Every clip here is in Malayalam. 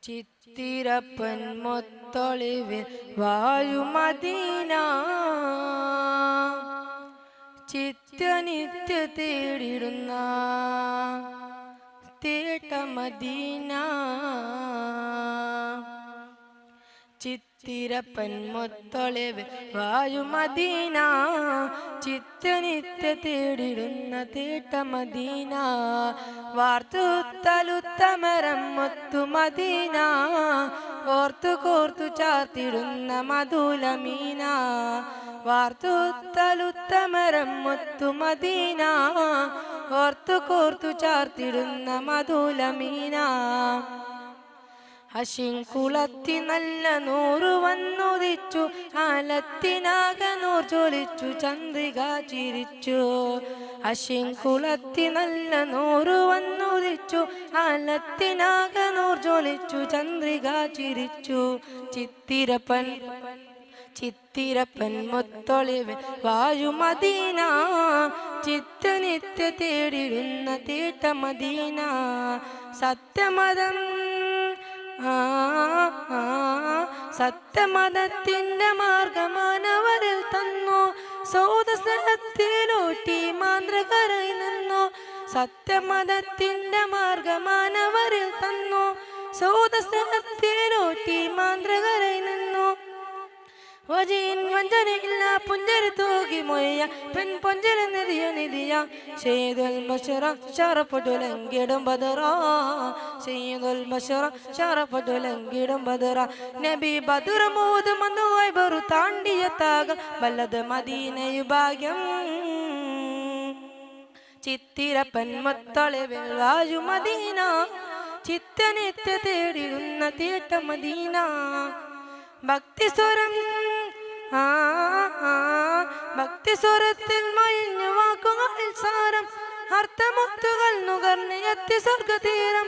ചിത്തിരപ്പൻ മൊത്തൊളിവിൽ വായുമദീന ചിത്തനിത്യ തേടിടുന്ന തേട്ടമദീന ചിത്തിരപ്പൻ മൊത്തൊളിവിൽ വായുമദീന ചിത്തനിത്യ തേടിടുന്ന തേട്ടമദീന വാർത്തുത്തലുത്തമരം മുത്തുമദീന ഓർത്തു കോർത്തു ചാർത്തിടുന്ന മധുലമീന വാർത്തുത്തലുത്തമരം മുത്തുമദീന ഓർത്തു കോർത്തു ചാർത്തിടുന്ന മധുലമീന അശിങ്കുളത്തി നല്ല നൂറ് വന്നുദിച്ചു ആലത്തിനാകെ നൂർ ജ്വലിച്ചു ചന്ദ്രിക ചിരിച്ചു അശിങ്കുളത്തി നല്ല നൂറ് വന്നുദിച്ചു ആലത്തിനാകെ നൂർ ജ്വലിച്ചു ചന്ദ്രിക ചിരിച്ചു ചിത്തിരപ്പൻ മുത്തൊളിവിൽ വായുമദീന ചിത്തനിത്യ തേടിടുന്ന തീട്ടമദീന സത്യമതത്തിന്റെ മാർഗമാനവരിൽ തന്നു സൗദസ്നേഹത്തിലൂട്ടി മാന്ത്രകരായി നിന്നു സത്യമതത്തിന്റെ മാർഗമാനവരിൽ തന്നു സൗദസ്നേഹത്തിലൂട്ടി മാന്ത്രകരായി നിന്നു വജീൻ വഞ്ചനയില്ല പുഞ്ചരി തൂകി മൊയ്യ പെൺ പൊഞ്ചരി നിധിയ ഷെയ്ദുൽ ബശറ ഷറഫുലങ്കിടും ബദറ ഷെയ്ദുൽ ബശറ ഷറഫുലങ്കിടും ബദറ നബി ബദർ മൂത് മന്നുവായി ബറു താണ്ടിയത്താക വല്ലത് മദീനയു ഭാഗ്യം ചിത്തിരപ്പൻ മുത്തൊളിവിൽ വായുമദീന ചിത്തനിത്യ തേടിടുന്ന തീട്ടമദീന ഭക്തിസ്വരത്തിൽ മയഞ്ഞു വാക്കുകളിൽ സാരം അർത്ഥമുത്തുകൾ നുകർന്നെത്തി സ്വർഗതീരം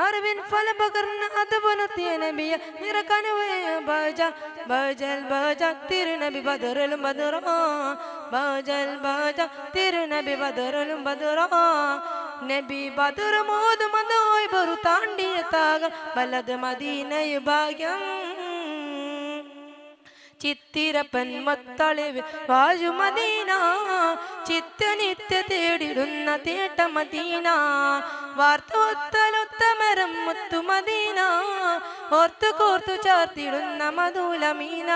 അറിവിൻ ഫല പകർന്ന അത് പുലർത്തിയ നബിയ നിറക്കനുവേ ബജൽ തിരുനബി ബദറലും ബദറ ബജൽ തിരുനബി ബദറലും ബദറ നബി ബദർ മോദ് മദോയ് ബറു താണ്ടിയത്താക വലത് മദീനയു ഭാഗ്യം ചിത്തിരപ്പൻ മുത്തൊളിവിൽ വായുമദീന ചിത്തനിത്യ തേടിടുന്ന തേട്ടമദീന വാർത്തുത്തലുത്തമരം മുത്തുമദീന ഓർത്തു കോർത്തു ചാർത്തിടുന്ന മധുലമീന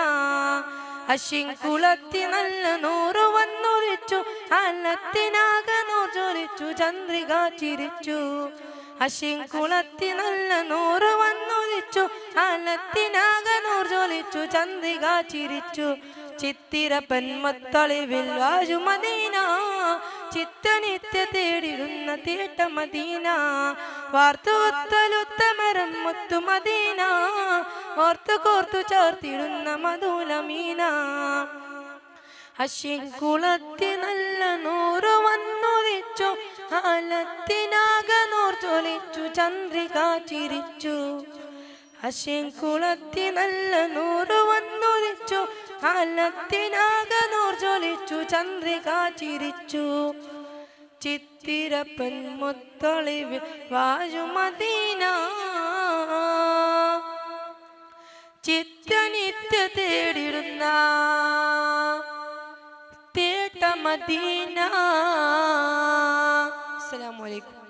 അശിങ്കുളത്തി നല്ല നൂറ് വന്നുദിച്ചു അല്ലത്തിനാകെ നൂർ ജ്വലിച്ചു ചന്ദ്രിക ചിരിച്ചു അശിങ്കുളത്തി നല്ല നൂറ് വന്നുദിച്ചു അല്ലത്തിനാകെ നൂർ ജ്വലിച്ചു ചന്ദ്രിക ചിരിച്ചു ചിത്തിരപ്പൻ മുത്തൊളിവിൽ വായുമദീന ചിത്തനിത്യ തേടിടുന്ന തീട്ടമദീന വാർത്തുത്തലുത്തമരം മുത്തുമദീന ഓർത്തു കോർത്തു ചാർത്തിടുന്ന മധുലമീന അശിങ്കുളത്തി നല്ല നൂറ് വന്നുദിച്ചു ആലത്തിനാകെ നൂർ ജ്വലിച്ചു ചന്ദ്രിക ചിരിച്ചു അശിങ്കുളത്തി നല്ല നൂറ് വന്നുദിച്ചു ആലത്തിനാകെ നൂർ ജ്വലിച്ചു ചന്ദ്രിക ചിരിച്ചു ചിത്തിരപ്പൻ മുത്തൊളിവിൽ വായുമദീന ചിത്തനിത്യ തേടിടുന്ന തേട്ടമദീന. അസ്സലാമു അലൈക്കും.